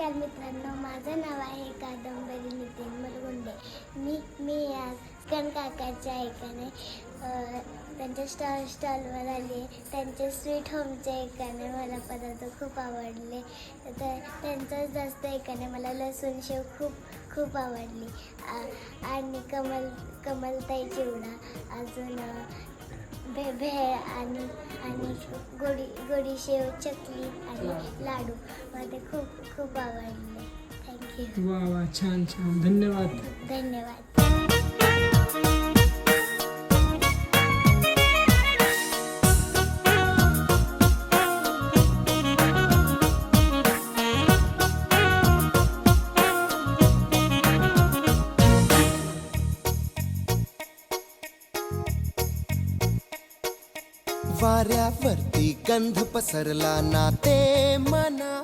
नमस्कार मित्रांनो, माझं नाव आहे कादंबरी नितीन मलगुंडे. मी आज कण काकाच्या ऐकाने त्यांच्या स्टॉलवर आली. त्यांचे स्वीट होमच्या ऐकाने मला पदार्थ खूप आवडले. त्यांचं जास्त ऐकाने मला लसूण शेव खूप आवडली. आणि कमलताई चिवडा, अजून भेळ आणि गोडी शेव, चकली आणि लाडू मला खूप आवडले. थँक्यू. वा वा, छान छान, धन्यवाद. धन्यवाद. वाऱ्यावरती गंध पसरला ना ते मना,